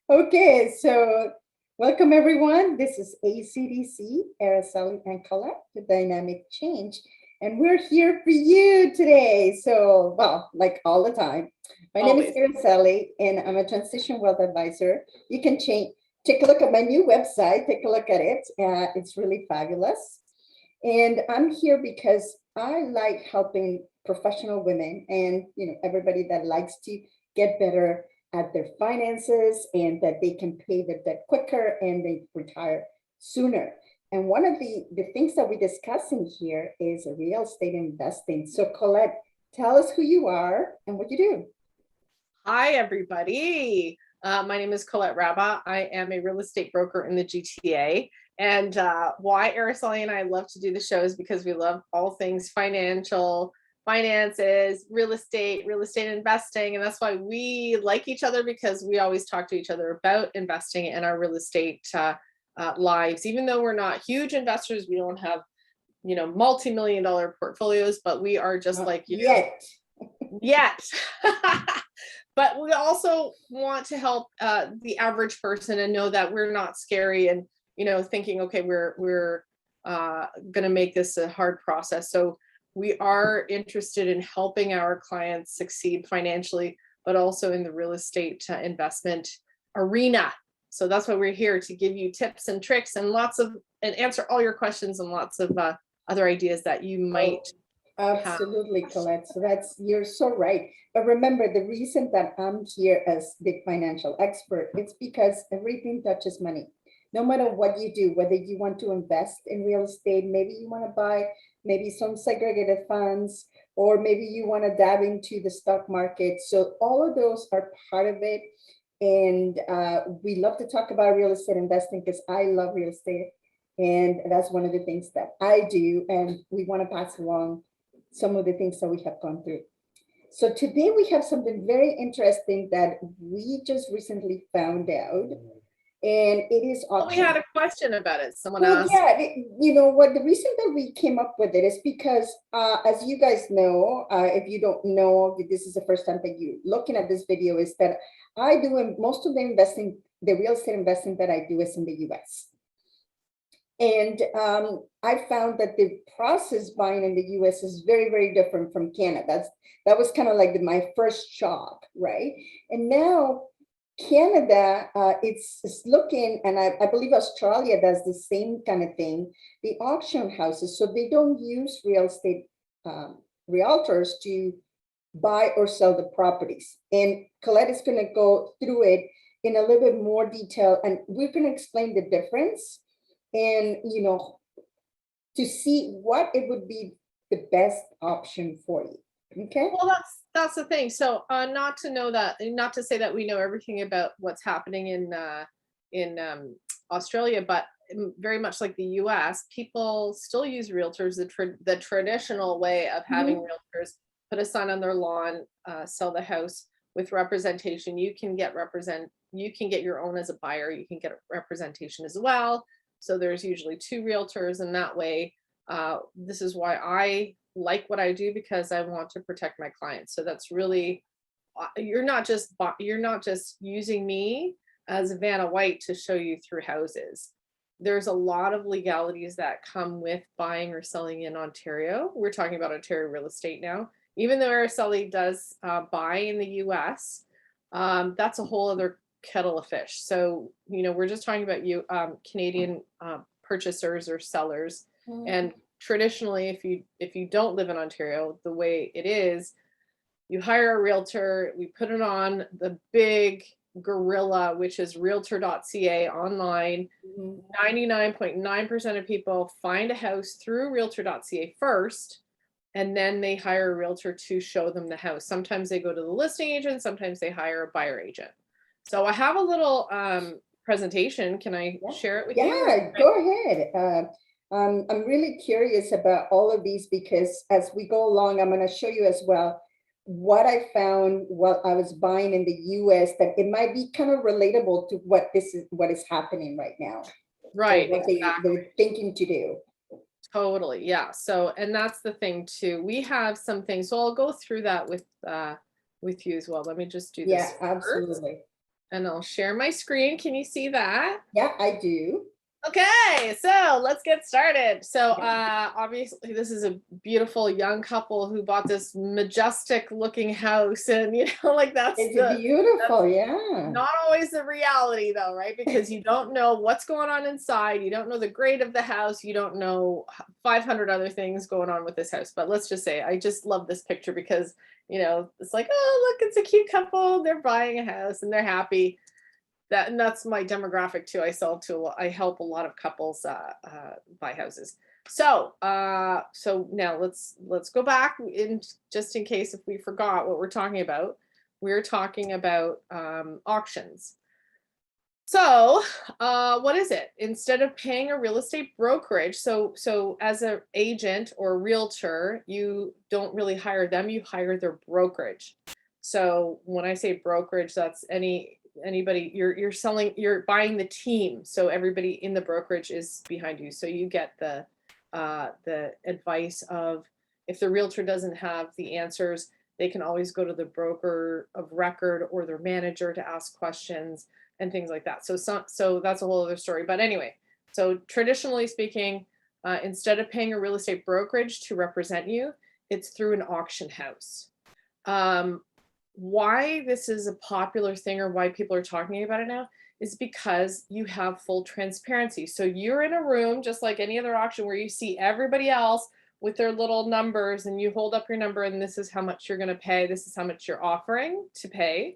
Okay, so welcome everyone. This is ACDC, Araceli and Colette, the Dynamic Change, and we're here for you today. So, well, like all the time. My name is Always. Araceli, and I'm a transition wealth advisor. You can take a look at my new website. Take a look at it. It's really fabulous. And I'm here because I like helping professional women and everybody that likes to get better at their finances and that they can pay their debt quicker and they retire sooner. And one of the things that we're discussing here is real estate investing. So Colette, tell us who you are and what you do. Hi, everybody. My name is Colette Rabba. I am a real estate broker in the GTA. And why Araceli and I love to do the show is because we love all things finances, real estate investing. And that's why we like each other, because we always talk to each other about investing in our real estate lives. Even though we're not huge investors, we don't have, multi-million-dollar portfolios, but we are just like you. Yet. But we also want to help the average person and know that we're not scary and, thinking, okay, we're going to make this a hard process. So we are interested in helping our clients succeed financially, but also in the real estate investment arena. So that's why we're here, to give you tips and tricks and answer all your questions and lots of other ideas that you might Absolutely, Colette. So you're so right. But remember, the reason that I'm here as the financial expert, it's because everything touches money. No matter what you do, whether you want to invest in real estate, maybe you want to buy maybe some segregated funds, or maybe you want to dive into the stock market. So all of those are part of it. And we love to talk about real estate investing because I love real estate. And that's one of the things that I do. And we want to pass along some of the things that we have gone through. So today we have something very interesting that we just recently found out, and it is we had a question about it. Someone asked. Yeah, you know what? The reason that we came up with it is because, as you guys know, if you don't know, this is the first time that you're looking at this video, is that I do most of the investing, the real estate investing that I do is in the US. And I found that the process buying in the US is very, very different from Canada. That was kind of like my first shock, right? And now Canada, it's looking, and I believe Australia does the same kind of thing, the auction houses. So they don't use real estate realtors to buy or sell the properties. And Colette is going to go through it in a little bit more detail, and we're going to explain the difference and, to see what it would be the best option for you. Okay. Well, that's the thing. So not to say that we know everything about what's happening in Australia, but very much like the US, people still use realtors the traditional way of having realtors put a sign on their lawn, sell the house with representation. You can get your own as a buyer. You can get representation as well. So there's usually two realtors, and that way, this is why I like what I do, because I want to protect my clients. So that's really, you're not just using me as Vanna White to show you through houses. There's a lot of legalities that come with buying or selling in Ontario. We're talking about Ontario real estate now. Even though Araceli does buy in the US, that's a whole other kettle of fish. So, we're just talking about Canadian purchasers or sellers. And traditionally, if you don't live in Ontario, the way it is, you hire a realtor, we put it on the big gorilla, which is realtor.ca online. 99.9% of people find a house through realtor.ca first, and then they hire a realtor to show them the house. Sometimes they go to the listing agent, sometimes they hire a buyer agent. So I have a little presentation. Can I share it with you? Yeah, go ahead. I'm really curious about all of these, because as we go along, I'm going to show you as well what I found while I was buying in the US, that it might be kind of relatable to what is happening right now. Right. What they're thinking to do. Totally. Yeah. So, and that's the thing too. We have some things. So I'll go through that with you as well. Let me just do this. Yeah, absolutely. And I'll share my screen. Can you see that? Yeah, I do. Okay, so let's get started. So obviously this is a beautiful young couple who bought this majestic looking house, and like that's It's beautiful, yeah. not always the reality though, right? Because you don't know what's going on inside. You don't know the grade of the house. You don't know 500 other things going on with this house. But let's just say I just love this picture because, it's like, oh, look, it's a cute couple. They're buying a house and they're happy. And that's my demographic too. I help a lot of couples buy houses. So now let's go back in just in case if we forgot what we're talking about. We're talking about auctions. So what is it? Instead of paying a real estate brokerage, so as an agent or realtor, you don't really hire them, you hire their brokerage. So when I say brokerage, that's anybody you're buying the team. So everybody in the brokerage is behind you. So you get the advice of, if the realtor doesn't have the answers, they can always go to the broker of record or their manager to ask questions and things like that. So that's a whole other story. But anyway, so traditionally speaking, instead of paying a real estate brokerage to represent you, it's through an auction house. Why this is a popular thing, or why people are talking about it now, is because you have full transparency. So you're in a room just like any other auction where you see everybody else with their little numbers, and you hold up your number and this is how much you're going to pay. This is how much you're offering to pay.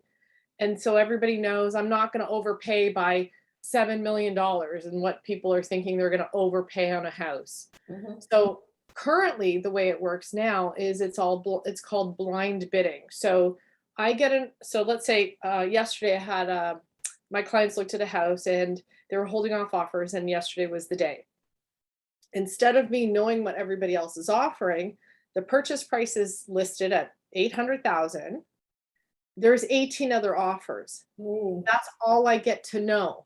And so everybody knows I'm not going to overpay by $7 million, and what people are thinking they're going to overpay on a house. Mm-hmm. So currently the way it works now is it's called blind bidding. So so let's say yesterday I had my clients looked at a house and they were holding off offers, and yesterday was the day. Instead of me knowing what everybody else is offering, the purchase price is listed at $800,000. There's 18 other offers. Ooh. That's all I get to know.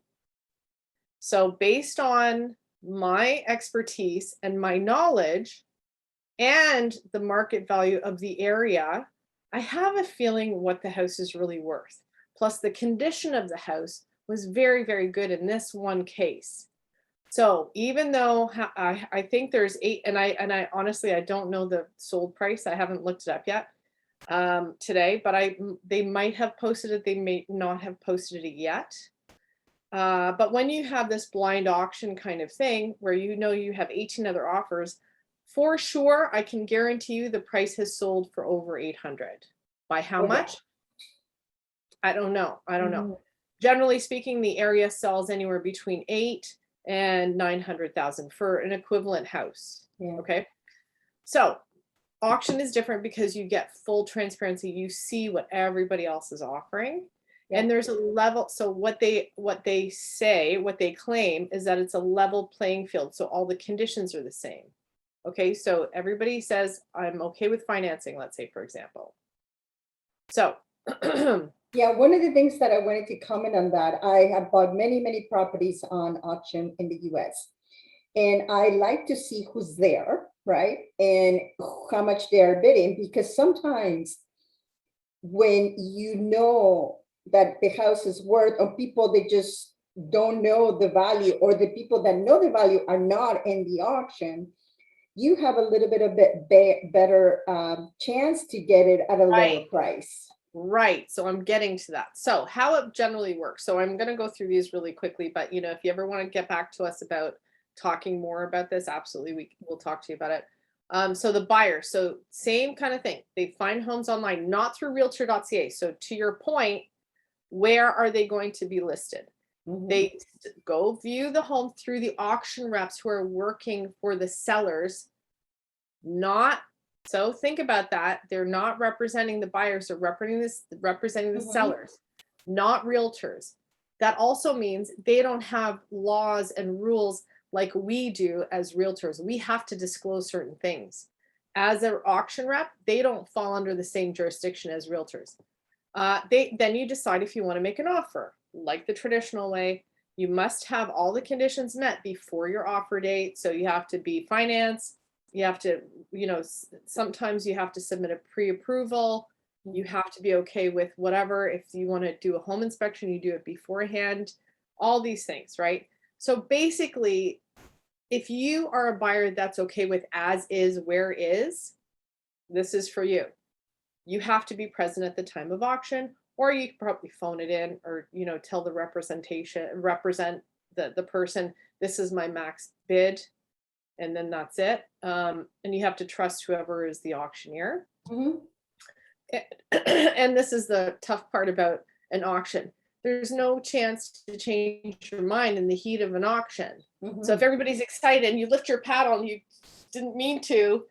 So based on my expertise and my knowledge and the market value of the area, I have a feeling what the house is really worth. Plus the condition of the house was very, very good in this one case. So even though I think there's 8, and I honestly, I don't know the sold price. I haven't looked it up yet today, but they might have posted it. They may not have posted it yet. But when you have this blind auction kind of thing where you have 18 other offers, for sure, I can guarantee you the price has sold for over 800. By how much? I don't know. Generally speaking, the area sells anywhere between 8 and 900,000 for an equivalent house. Yeah. Okay. So auction is different because you get full transparency. You see what everybody else is offering. Yeah. And there's a level. So what they claim is that it's a level playing field. So all the conditions are the same. Okay. So everybody says, I'm okay with financing, let's say, for example. So yeah, one of the things that I wanted to comment on that, I have bought many, many properties on auction in the US. And I like to see who's there, right? And how much they're bidding, because sometimes when you know that the house is worth, or people that just don't know the value, or the people that know the value are not in the auction, you have a little bit of better chance to get it at a lower price. Right. So I'm getting to that. So how it generally works. So I'm going to go through these really quickly, but if you ever want to get back to us about talking more about this, absolutely, we'll talk to you about it. So the buyer, so same kind of thing. They find homes online, not through realtor.ca. So to your point, where are they going to be listed? Mm-hmm. They go view the home through the auction reps who are working for the sellers, so think about that. They're not representing the buyers, they're representing the mm-hmm. sellers, not realtors. That also means they don't have laws and rules like we do as realtors. We have to disclose certain things. As an auction rep, they don't fall under the same jurisdiction as realtors. Then you decide if you want to make an offer. Like the traditional way, you must have all the conditions met before your offer date. So you have to be financed. You have to, sometimes you have to submit a pre-approval. You have to be okay with whatever. If you want to do a home inspection, you do it beforehand, all these things, right? So basically, if you are a buyer that's okay with as is, where is, this is for you. You have to be present at the time of auction, or you could probably phone it in, or tell the represent the person, this is my max bid, and then that's it. And you have to trust whoever is the auctioneer. Mhm. And this is the tough part about an auction. There's no chance to change your mind in the heat of an auction. So if Mhm. everybody's excited and you lift your paddle and you didn't mean to,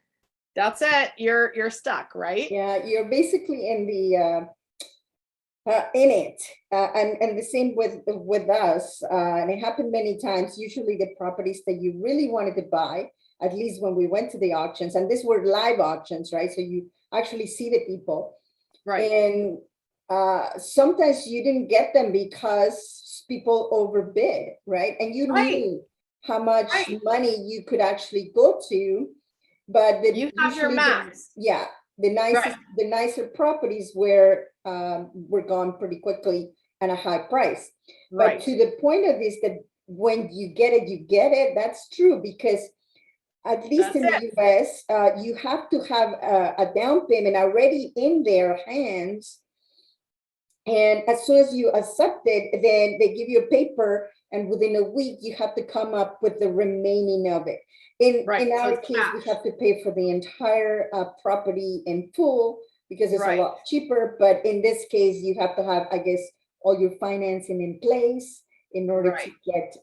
that's it. You're stuck, right? Yeah, you're basically in it, and the same with us, and it happened many times. Usually, the properties that you really wanted to buy, at least when we went to the auctions, and these were live auctions, right? So you actually see the people, Right. and sometimes you didn't get them because people overbid, right? And you Right. knew how much Right. money you could actually go to, but You have your usually max. yeah, Right. the nicer properties were gone pretty quickly at a high price. But Right. to the point of this, that when you get it, you get it. That's true, because at least That's in it. the US, you have to have a down payment already in their hands. And as soon as you accept it, then they give you a paper, and within a week, you have to come up with the remaining of it. Right. In So our it's case, we cash. have to pay for the entire property in full, because it's a Right. lot cheaper. But in this case, you have to have, I guess, all your financing in place in order to Right. get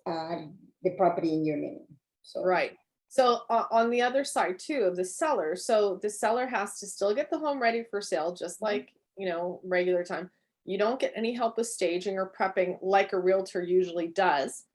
the property in your name. So, Right. So on the other side too of the seller, so the seller has to still get the home ready for sale, just mhm, like, regular time. You don't get any help with staging or prepping like a realtor usually does.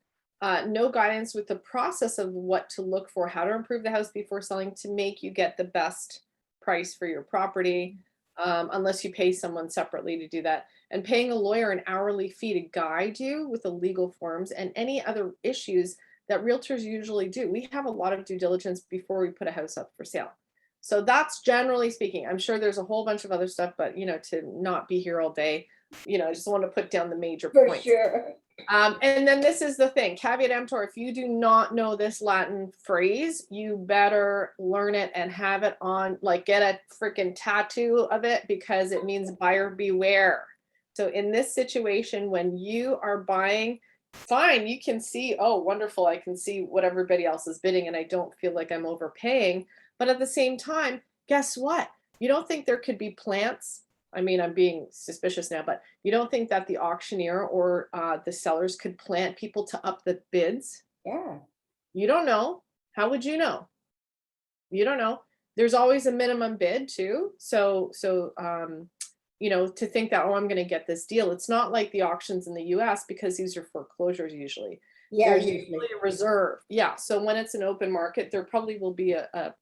No guidance with the process of what to look for, how to improve the house before selling to make you get the best price for your property, unless you pay someone separately to do that. And paying a lawyer an hourly fee to guide you with the legal forms and any other issues that realtors usually do. We have a lot of due diligence before we put a house up for sale. So that's generally speaking. I'm sure there's a whole bunch of other stuff, but to not be here all day, I just want to put down the major for points. sure. And then this is the thing, caveat emptor, if you do not know this Latin phrase, you better learn it and have it on, like get a freaking tattoo of it, because it means buyer beware. So in this situation, when you are buying, fine, you can see, oh, wonderful, I can see what everybody else is bidding and I don't feel like I'm overpaying. But at the same time, guess what? You don't think there could be plants? I mean, I'm being suspicious now, but you don't think that the auctioneer or the sellers could plant people to up the bids? Yeah. You don't know. How would you know? You don't know. There's always a minimum bid too. To think that, oh, I'm going to get this deal. It's not like the auctions in the US, because these are foreclosures usually. Yeah, There's usually. usually a reserve. Yeah. So when it's an open market, there probably will be a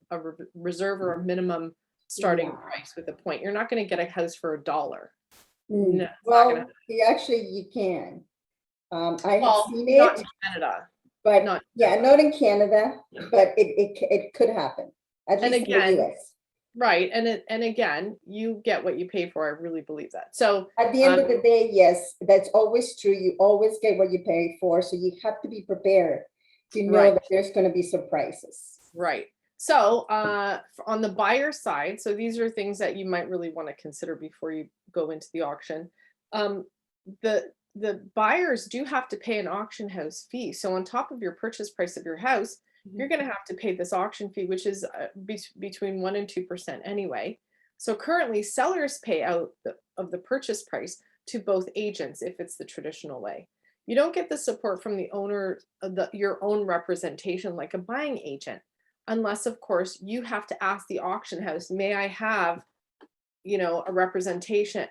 reserve or a minimum starting Yeah. price with a point. You're not going to get a house for $1. No, Mm. it's not going to. Well, actually, you can. I have Well, seen not it, in Canada. but Not yeah, Canada. not in Canada, but it could happen, at And least in the again, US. right. And again, you get what you pay for. I really believe that. So, At the end of the day, yes, that's always true. You always get what you pay for. So you have to be prepared to know right, that there's going to be surprises. right. So, on the buyer side, so these are things that you might really want to consider before you go into the auction. Um, the buyers do have to pay an auction house fee. So on top of your purchase price of your house, you're Mhm. going to have to pay this auction fee, which is between 1% and 2% anyway. So currently, sellers pay out of the purchase price to both agents if it's the traditional way. You don't get the support from the owner, your own representation like a buying agent, unless, of course, you have to ask the auction house, may I have a representation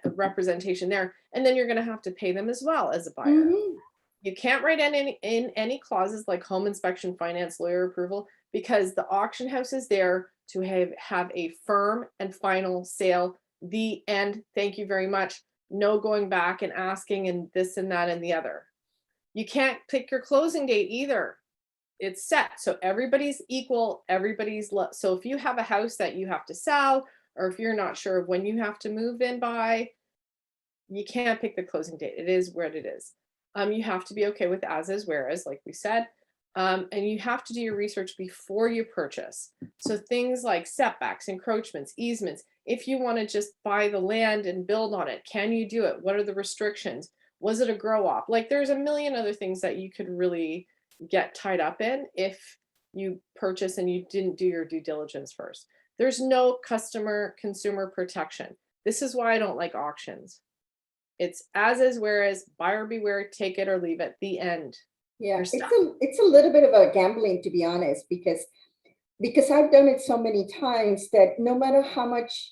there, and then you're going to have to pay them as well as a buyer. Mhm. You can't write in any clauses like home inspection, finance, lawyer approval, because the auction house is there to have a firm and final sale. The end. Thank you very much. No going back and asking and this and that and the other. You can't pick your closing date either. It's set. So everybody's equal. So if you have a house that you have to sell, or if you're not sure of when you have to move in by, you can't pick the closing date. It is what it is. You have to be okay with as is, where is, like we said. And you have to do your research before you purchase. So things like setbacks, encroachments, easements. If you want to just buy the land and build on it, can you do it? What are the restrictions? Was it a grow op? Like there's a million other things that you could really get tied up in if you purchase and you didn't do your due diligence first. There's no consumer protection. This is why I don't like auctions. It's as is, where is, buyer beware, take it or leave it, the end. Yeah, it's a little bit of a gambling, to be honest, because I've done it so many times that no matter how much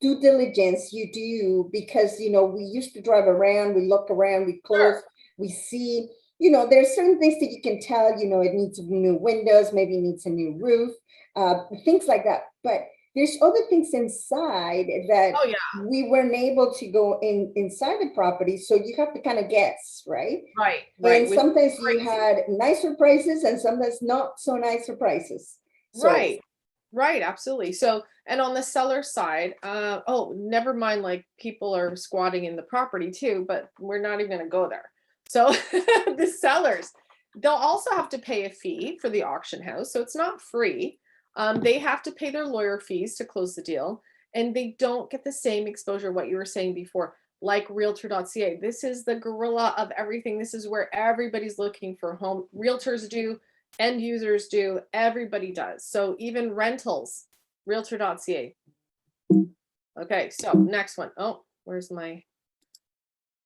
due diligence you do, because we used to drive around, we look around, we close, we see, there's certain things that you can tell, it needs new windows, maybe it needs a new roof, things like that. But there's other things inside that we weren't able to go inside the property. So you have to kind of guess, right? Right. And sometimes you had nicer prices and sometimes not so nicer prices. So, right, absolutely. So, and on the seller side, oh, never mind, like people are squatting in the property too, but we're not even gonna go there. So the sellers, they'll also have to pay a fee for the auction house. So it's not free. They have to pay their lawyer fees to close the deal, and they don't get the same exposure, what you were saying before, like realtor.ca. This is the gorilla of everything. This is where everybody's looking for home. Realtors do, end users do, everybody does. So even rentals, realtor.ca. Okay, so next one. Oh, where's my,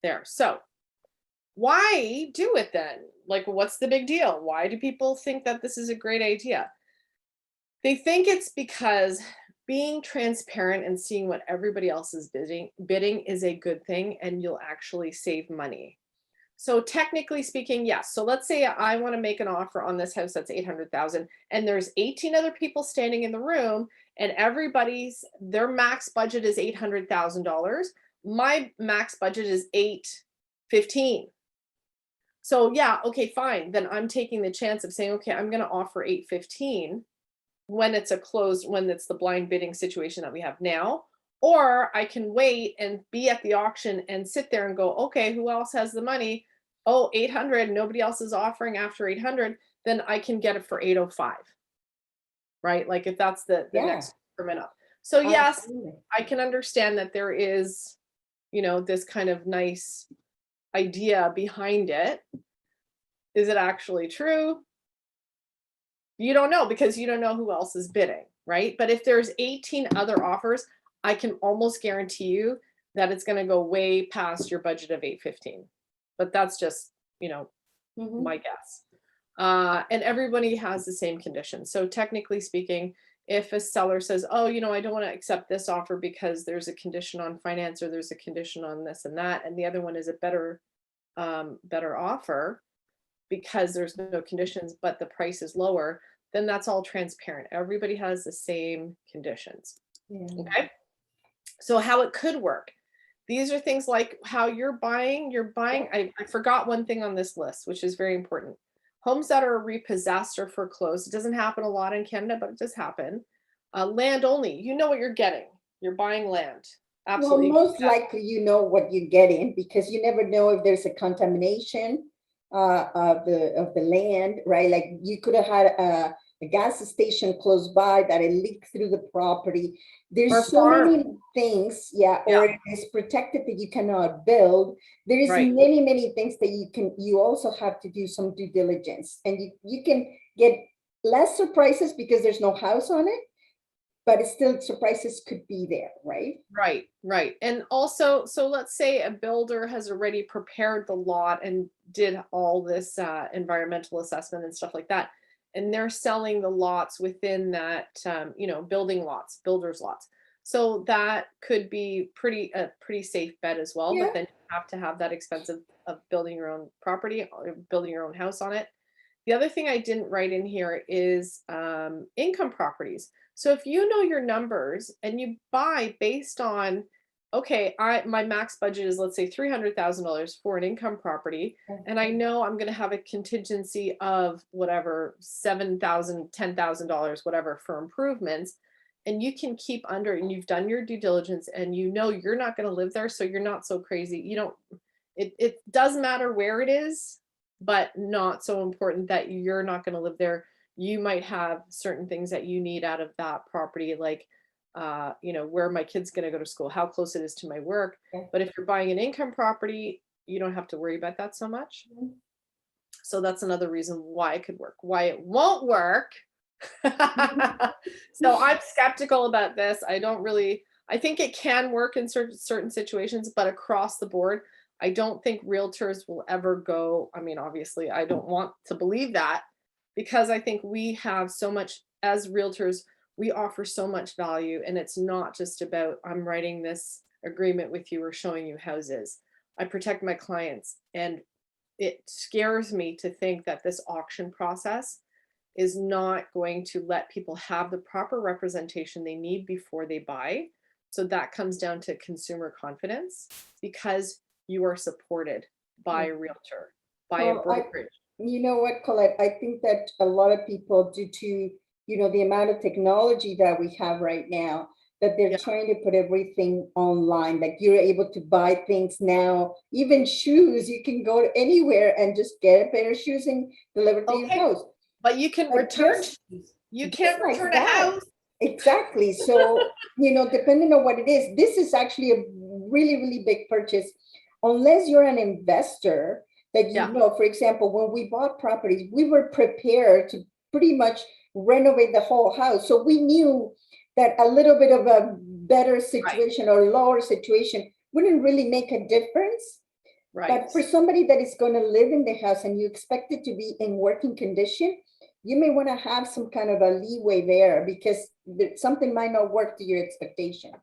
there. So why do it then? Like, what's the big deal? Why do people think that this is a great idea? They think it's because being transparent and seeing what everybody else is bidding is a good thing, and you'll actually save money. So technically speaking, yes. So let's say I want to make an offer on this house that's 800,000, and there's 18 other people standing in the room, and their max budget is $800,000. My max budget is $815,000. So yeah, okay, fine. Then I'm taking the chance of saying, okay, I'm going to offer $815,000 when it's the blind bidding situation that we have now. Or I can wait and be at the auction and sit there and go, okay, who else has the money? Oh, 800, nobody else is offering after 800, then I can get it for 805. Right? Like if that's the next increment up. So yes, I can understand that there is, this kind of nice idea behind it. Is it actually true? You don't know, because you don't know who else is bidding, right? But if there's 18 other offers, I can almost guarantee you that it's going to go way past your budget of $815,000. But that's just, my guess. And everybody has the same conditions. So technically speaking, if a seller says, oh, I don't want to accept this offer because there's a condition on finance, or there's a condition on this and that, and the other one is a better offer because there's no conditions, but the price is lower, then that's all transparent. Everybody has the same conditions. Okay. So how it could work. These are things like how you're buying. I forgot one thing on this list, which is very important. Homes that are repossessed or foreclosed. It doesn't happen a lot in Canada, but it does happen. Land only. You know what you're getting. You're buying land. Absolutely. Well, most likely you know what you're getting, because you never know if there's a contamination of the land, right? Like you could have had a gas station close by that it leaked through the property. There's so many things, or it's protected that you cannot build. There is many things that you also have to do some due diligence, and you can get less surprises because there's no house on it, but it's still, surprises could be there, right? Right. And also, so let's say a builder has already prepared the lot and did all this environmental assessment and stuff like that, and they're selling the lots within that, building lots, builders lots. So that could be a pretty safe bet as well. But then you have to have that expense of building your own property, or building your own house on it. The other thing I didn't write in here is income properties. So if you know your numbers and you buy based on, okay, my max budget is, let's say, $300,000 for an income property, and I know I'm going to have a contingency of whatever, $7,000, $10,000, whatever, for improvements, and you can keep under, and you've done your due diligence, and you know you're not going to live there, so you're not so crazy. You don't, it does matter where it is, but not so important that you're not going to live there. You might have certain things that you need out of that property, like you know, where my kid's going to go to school, how close it is to my work. Yeah. But if you're buying an income property, you don't have to worry about that so much. Mhm. So that's another reason why it could work. Why it won't work. So I'm skeptical about this. I think it can work in certain situations, but across the board, I don't think realtors will ever go. I mean, obviously, I don't want to believe that, because I think we have so much as realtors, we offer so much value, and it's not just about I'm writing this agreement with you or showing you houses. I protect my clients, and it scares me to think that this auction process is not going to let people have the proper representation they need before they buy. So that comes down to consumer confidence, because you are supported by a realtor, by a Well, brokerage. you know what, Colette, I think that a lot of people, due to, you know, the amount of technology that we have right now, that they're Yeah. trying to put everything online. Like you're able to buy things now, even shoes, you can go to anywhere and just get a pair of shoes and deliver to your Okay, house. but you can But return just shoes. You just can't like return a that. house. Exactly. So, you know, depending on what it is, this is actually a really, really big purchase. Unless you're an investor that you Yeah. know, for example, when we bought properties, we were prepared to pretty much renovate the whole house. So we knew that a little bit of a better Right. situation or lower situation wouldn't really make a difference. Right. But for somebody that is going to live in the house and you expect it to be in working condition, you may want to have some kind of a leeway there, because something might not work to your expectation.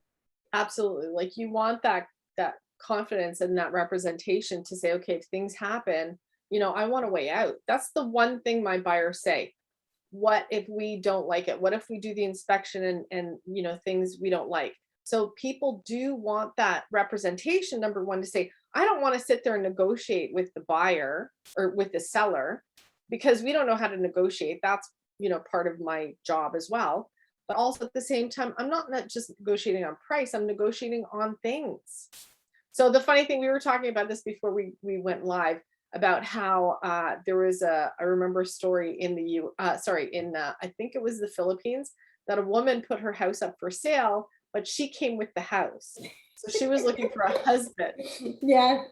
Absolutely. Like you want that confidence and that representation to say, okay, if things happen, you know, I want a way out. That's the one thing my buyers say. What if we don't like it? What if we do the inspection and you know, things we don't like? So people do want that representation, number one, to say, I don't want to sit there and negotiate with the buyer or with the seller, because we don't know how to negotiate. That's, you know, part of my job as well. But also at the same time, I'm not just negotiating on price, I'm negotiating on things. So the funny thing, we were talking about this before we went live, about how there was I remember a story in I think it was the Philippines, that a woman put her house up for sale, but she came with the house. So she was looking for a husband. Yeah,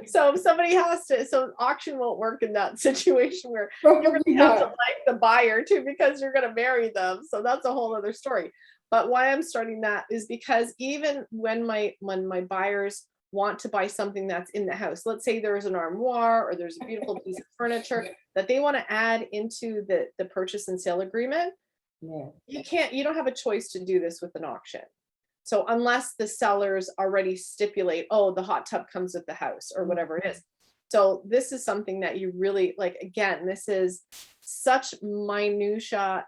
So if somebody has to, so auction won't work in that situation, where you probably really have to not. like the buyer too, because you're going to marry them. So that's a whole other story. But why I'm starting that is because even when my buyers want to buy something that's in the house, let's say there's an armoire or there's a beautiful piece of furniture that they want to add into the purchase and sale agreement, Yeah. you don't have a choice to do this with an auction. So unless the sellers already stipulate, oh, the hot tub comes with the house or whatever it is. So this is something that you really like. Again, this is such minutia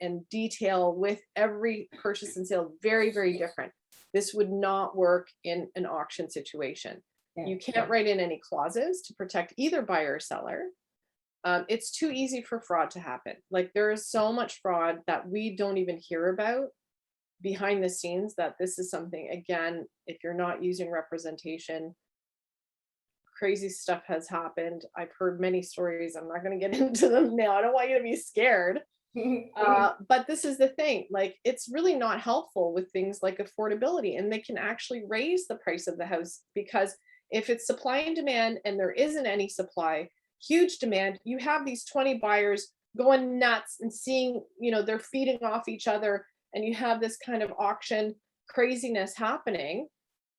and detail with every purchase and sale, very, very different. This would not work in an auction situation. Yeah. You can't write in any clauses to protect either buyer or seller. It's too easy for fraud to happen. Like there is so much fraud that we don't even hear about behind the scenes, that this is something, again, if you're not using representation, crazy stuff has happened. I've heard many stories. I'm not going to get into them now. I don't want you to be scared. But this is the thing, like it's really not helpful with things like affordability, and they can actually raise the price of the house, because if it's supply and demand and there isn't any supply, huge demand, you have these 20 buyers going nuts and seeing, you know, they're feeding off each other, and you have this kind of auction craziness happening.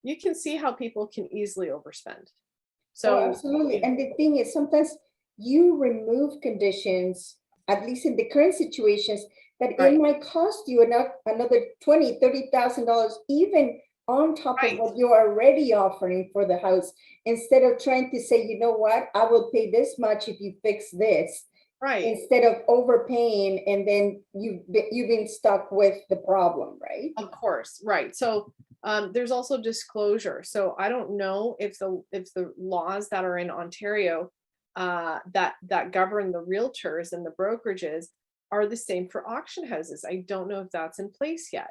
You can see how people can easily overspend. Oh, So absolutely. And the thing is, sometimes you remove conditions, at least in the current situations, that it right, might cost you another $20,000, $30,000, even on top of right, what you're already offering for the house, instead of trying to say, you know what, I will pay this much if you fix this, right. instead of overpaying, and then you've been stuck with the problem, right? Of course, right. So there's also disclosure. So I don't know if the laws that are in Ontario that govern the realtors and the brokerages, are the same for auction houses. I don't know if that's in place yet.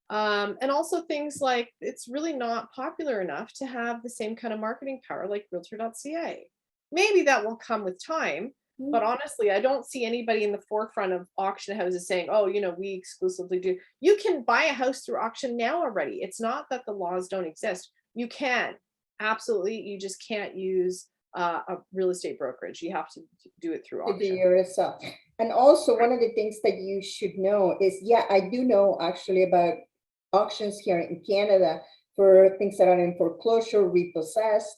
And also things like it's really not popular enough to have the same kind of marketing power like realtor.ca. Maybe that will come with time, but honestly, I don't see anybody in the forefront of auction houses saying, oh, we exclusively do. You can buy a house through auction now already. It's not that the laws don't exist. You can, absolutely. You just can't use a real estate brokerage. You have to do it through To do auction. yourself. And also one of the things that you should know is, yeah, I do know actually about auctions here in Canada for things that are in foreclosure, repossessed.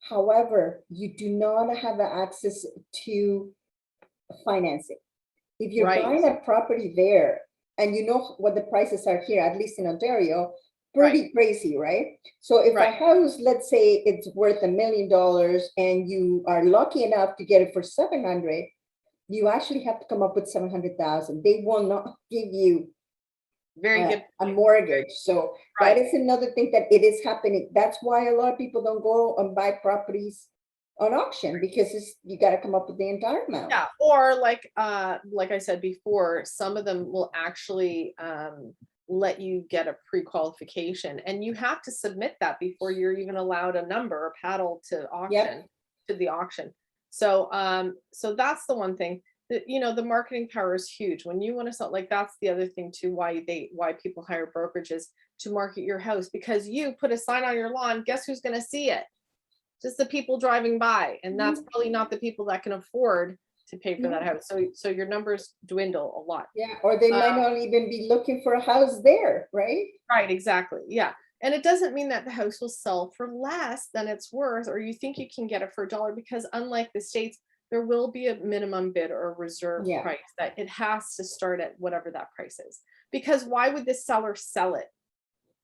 However, you do not have access to financing. If you're Right. buying a property there and you know what the prices are here, at least in Ontario, pretty crazy, right? So if a house, let's say it's worth $1 million and you are lucky enough to get it for 700, you actually have to come up with 700,000. They will not give you Very good. a mortgage. So that is another thing that it is happening. That's why a lot of people don't go and buy properties on auction, because you got to come up with the entire amount. Yeah, or like I said before, some of them will actually let you get a pre-qualification, and you have to submit that before you're even allowed a number or paddle to auction, to the auction. So so that's the one thing that, the marketing power is huge when you want to sell. Like that's the other thing too, why people hire brokerages to market your house, because you put a sign on your lawn, guess who's going to see it? Just the people driving by, and that's probably not the people that can afford to pay for that house. So your numbers dwindle a lot. Yeah, or they might not even be looking for a house there, right? Right, exactly. Yeah. And it doesn't mean that the house will sell for less than it's worth, or you think you can get it for $1, because unlike the States, there will be a minimum bid or a reserve price that it has to start at whatever that price is. Because why would the seller sell it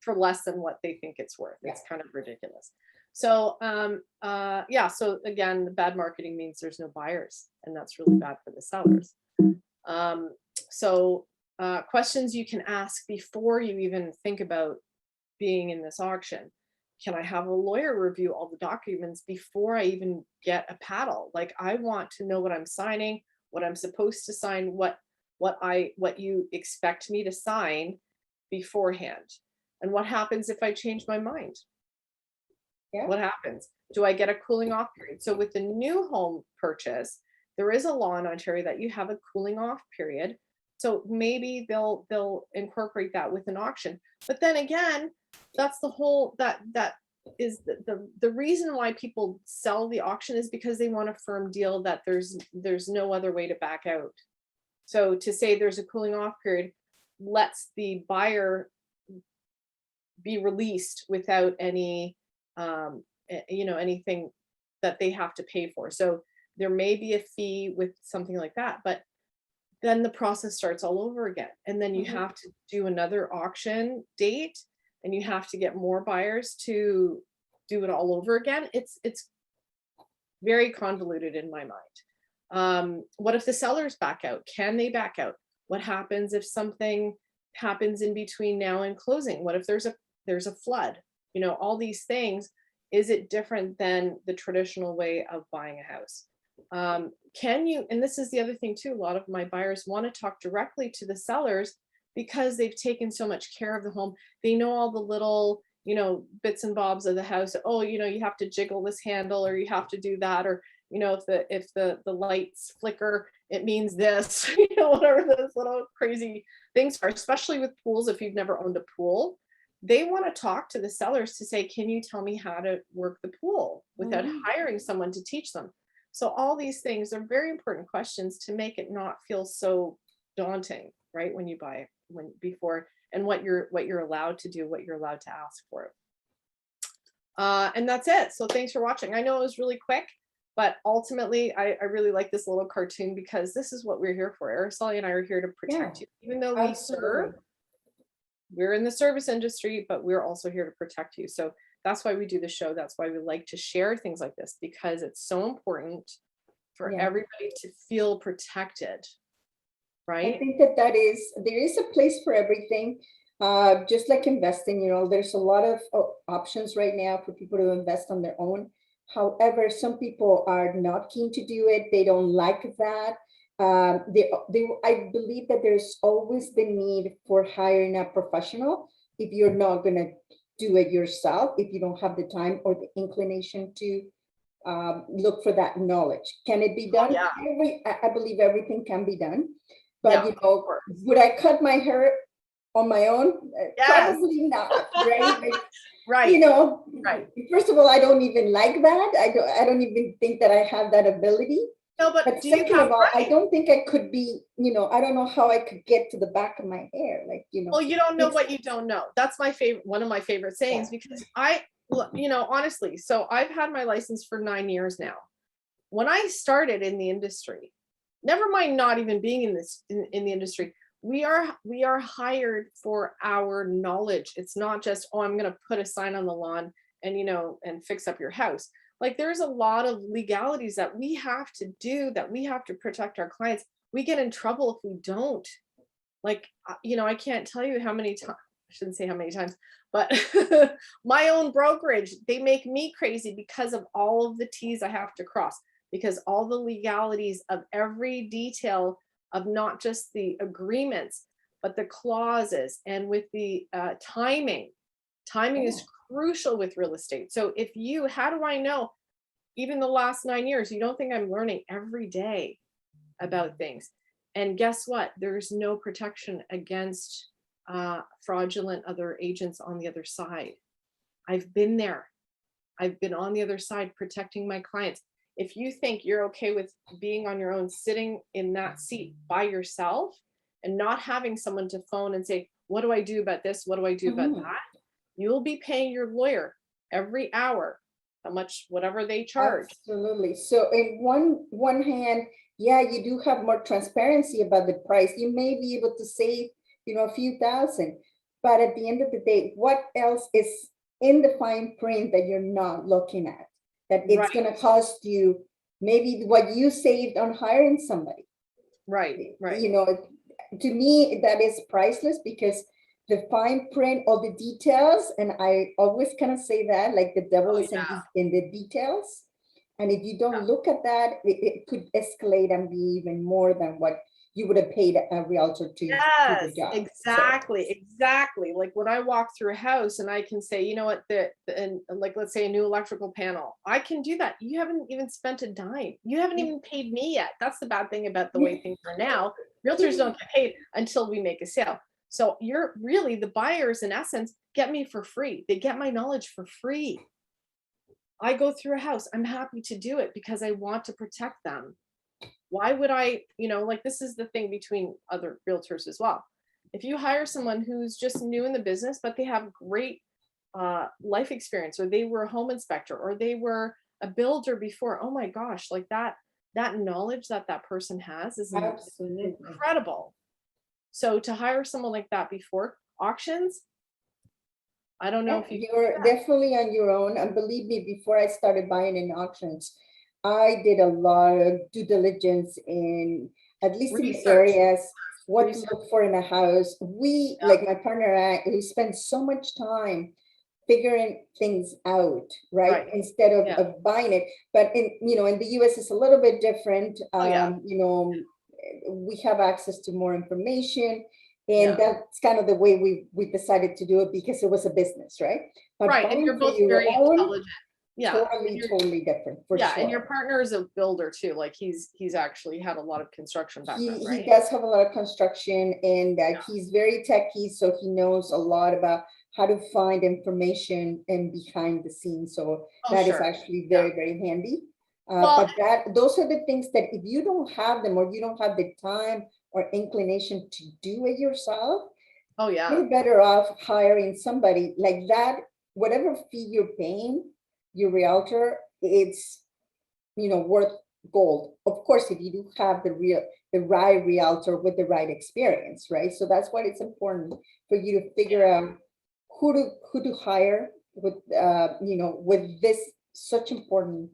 for less than what they think it's worth? It's kind of ridiculous. So so again, the bad marketing means there's no buyers, and that's really bad for the sellers. Questions you can ask before you even think about being in this auction. Can I have a lawyer review all the documents before I even get a paddle? Like, I want to know what I'm signing, what I'm supposed to sign, what you expect me to sign beforehand. And what happens if I change my mind? What happens? Do I get a cooling off period? So with the new home purchase, there is a law in Ontario that you have a cooling off period. So maybe they'll incorporate that with an auction. But then again, that's the whole that is the reason why people sell the auction is because they want a firm deal that there's no other way to back out. So to say there's a cooling off period lets the buyer be released without any anything that they have to pay for. So there may be a fee with something like that, but then the process starts all over again. And then you have to do another auction date, and you have to get more buyers to do it all over again. It's very convoluted in my mind. What if the sellers back out? Can they back out? What happens if something happens in between now and closing? What if there's a flood? All these things. Is it different than the traditional way of buying a house? And this is the other thing too, a lot of my buyers want to talk directly to the sellers because they've taken so much care of the home. They know all the little, bits and bobs of the house. Oh, you have to jiggle this handle, or you have to do that, or, if the lights flicker, it means this, whatever those little crazy things are, especially with pools. If you've never owned a pool, they want to talk to the sellers to say, can you tell me how to work the pool without hiring someone to teach them? So all these things are very important questions to make it not feel so daunting, right? When you buy it, and what you're allowed to do, what you're allowed to ask for. And that's it. So thanks for watching. I know it was really quick, but ultimately I really like this little cartoon because this is what we're here for. Araceli and I are here to protect you, even though we serve. We're in the service industry, but we're also here to protect you. So that's why we do the show. That's why we like to share things like this, because it's so important for everybody to feel protected, right? I think there is a place for everything. Just like investing, there's a lot of options right now for people to invest on their own. However, some people are not keen to do it. They don't like that. I believe that there's always the need for hiring a professional if you're not going to do it yourself, if you don't have the time or the inclination to look for that knowledge. Can it be done? yeah. I believe everything can be done. But, Yeah, you of know, course. would I cut my hair on my own? Yes. Probably not, right? Like, Right. you know, Right. first of all, I don't even like that. I don't even think that I have that ability. No, but But do you second have of all, I right? don't think I could be, you know, I don't know how I could get to the back of my hair. Like, you know, Well, you don't know it's, what you don't know. That's my favorite, one of my favorite sayings, because you know, honestly, so I've had my license for 9 years now. When I started in the industry, never mind not even being in this in the industry, we are hired for our knowledge. It's not just, oh, I'm going to put a sign on the lawn and, you know, and fix up your house. Like, there's a lot of legalities that we have to do, that we have to protect our clients. We get in trouble if we don't. Like, you know, I can't tell you how many times, I shouldn't say how many times, but my own brokerage, they make me crazy because of all of the T's I have to cross, because all the legalities of every detail of not just the agreements, but the clauses, and with the timing is crucial with real estate. So if you, how do I know, even the last 9 years, you don't think I'm learning every day about things? And guess what? There's no protection against fraudulent other agents on the other side. I've been there. I've been on the other side protecting my clients. If you think you're okay with being on your own, sitting in that seat by yourself and not having someone to phone and say, what do I do about this? What do I do about that? You'll be paying your lawyer every hour, how much, whatever they charge. Absolutely. So in one hand, yeah, you do have more transparency about the price. You may be able to save, you know, a few thousand, but at the end of the day, what else is in the fine print that you're not looking at? That it's Right, going to cost you maybe what you saved on hiring somebody. right, right. You know, to me, that is priceless, because the fine print, all the details, and I always kind of say that, like, the devil Oh is yeah. in the details. And if you don't look at that, it could escalate and be even more than what you would have paid a realtor to do the Yes, job. So, exactly, exactly. Like, when I walk through a house and I can say, you know what, and like, let's say a new electrical panel, I can do that. You haven't even spent a dime. You haven't even paid me yet. That's the bad thing about the way things are now. Realtors don't get paid until we make a sale. So you're really, the buyers, in essence, get me for free. They get my knowledge for free. I go through a house, I'm happy to do it because I want to protect them. Why would I, you know, like, this is the thing between other realtors as well. If you hire someone who's just new in the business, but they have great life experience, or they were a home inspector, or they were a builder before, oh my gosh, like, that knowledge that that person has is absolutely. incredible. So to hire someone like that before auctions, I don't know Yeah, if you, you're definitely on your own. And believe me, before I started buying in auctions, I did a lot of due diligence in, at least in the research, areas, what to research. look for in a house. We, like my partner and I, we spend so much time figuring things out, right? Right. Instead Yeah. of buying it. But in, you know, in the US, it's a little bit different. Oh yeah. You know, we have access to more information. And Yeah. that's kind of the way we decided to do it, because it was a business, right? But Right. And buying you're for both your very own, intelligent. Yeah. And totally, you're, totally different, for yeah. And your sure. partner is a builder too. Like, he's actually had a lot of construction background, He right? does have a lot of construction, and Yeah. he's very techy, so he knows a lot about how to find information and behind the scenes. So Oh, that is sure. actually Yeah. very, very handy. Well, But those are the things that if you don't have them, or you don't have the time or inclination to do it yourself, oh yeah. you're better off hiring somebody like that. Whatever fee you're paying your realtor, it's, you know, worth gold. Of course, if you do have the right realtor with the right experience, right? So that's why it's important for you to figure out who to hire with, you know, with this such important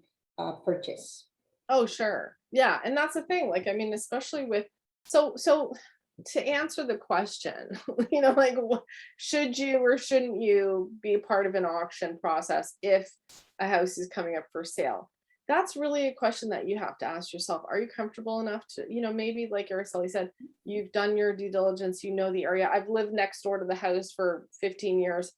purchase. Oh, sure. Yeah. And that's the thing. Like, I mean, especially with, so to answer the question, you know, like, should you or shouldn't you be a part of an auction process if a house is coming up for sale? That's really a question that you have to ask yourself. Are you comfortable enough to, maybe like Araceli said, you've done your due diligence, you know the area. I've lived next door to the house for 15 years.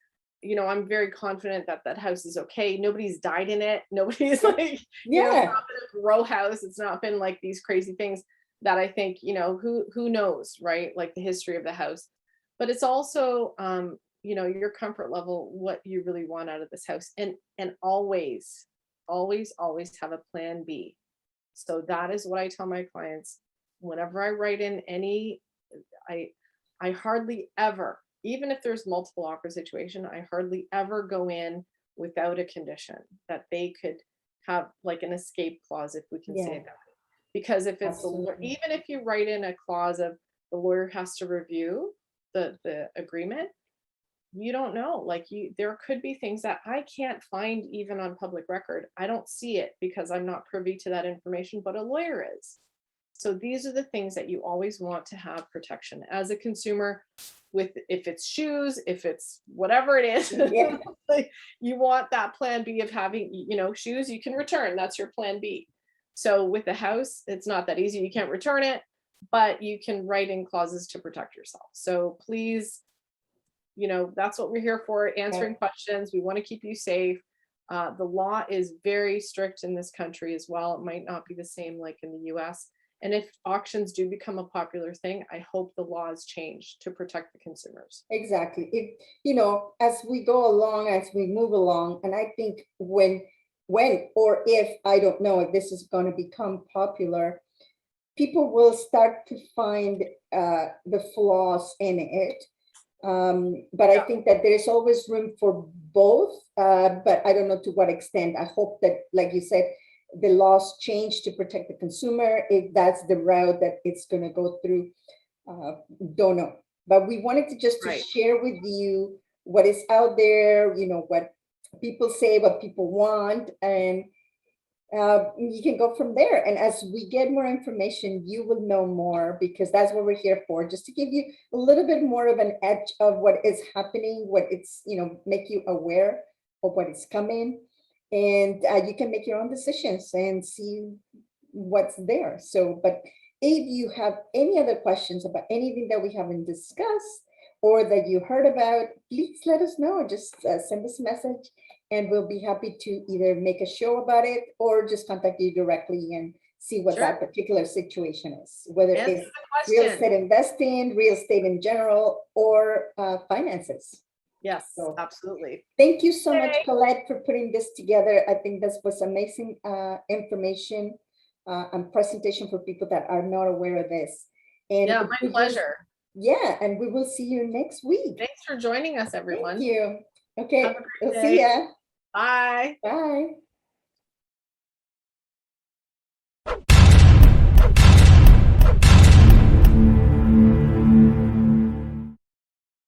I'm very confident that that house is okay. Nobody's died in it. Nobody's like, it's Yeah, not been a row house. It's not been like these crazy things that I think, who knows, right? Like the history of the house. But it's also, your comfort level, what you really want out of this house. And always have a plan B. So that is what I tell my clients whenever I write in any, I I hardly ever, even if there's multiple offer situation, I hardly ever go in without a condition that they could have like an escape clause, if we can say yeah, it that way. Because if it's absolutely. even if you write in a clause of the lawyer has to review the agreement, you don't know, like there could be things that I can't find even on public record. I don't see it because I'm not privy to that information, but a lawyer is. So these are the things that you always want to have protection as a consumer with, if it's shoes, if it's whatever it is, Yeah, like, you want that plan B of having, shoes you can return. That's your plan B. So with the house, it's not that easy. You can't return it, but you can write in clauses to protect yourself. So please, that's what we're here for, yeah, answering questions. We want to keep you safe. The law is very strict in this country as well. It might not be the same like in the US. And if auctions do become a popular thing, I hope the laws change to protect the consumers. exactly. As we go along, as we move along, and I think when or if, I don't know if this is going to become popular, people will start to find the flaws in it. But I Yeah, think that there's always room for both, but I don't know to what extent. I hope that, like you said, the laws change to protect the consumer. If that's the route that it's going to go through, uh, don't know. But we wanted to just to right. share with you what is out there, what people say, what people want, and you can go from there. And as we get more information, you will know more, because that's what we're here for, just to give you a little bit more of an edge of what is happening, what it's, make you aware of what is coming. And you can make your own decisions and see what's there. So, but if you have any other questions about anything that we haven't discussed or that you heard about, please let us know. Just send us a message and we'll be happy to either make a show about it or just contact you directly and see what Sure. that particular situation is, whether Answer it's the real question. estate investing, real estate in general, or finances. Yes, So absolutely. thank you so much, Okay. Colette, for putting this together. I think this was amazing information and presentation for people that are not aware of this. And Yeah, my we will, pleasure. yeah, and we will see you next week. Thanks for joining us, Thank everyone. you. Have a Okay, great we'll see day. ya. Bye. Bye.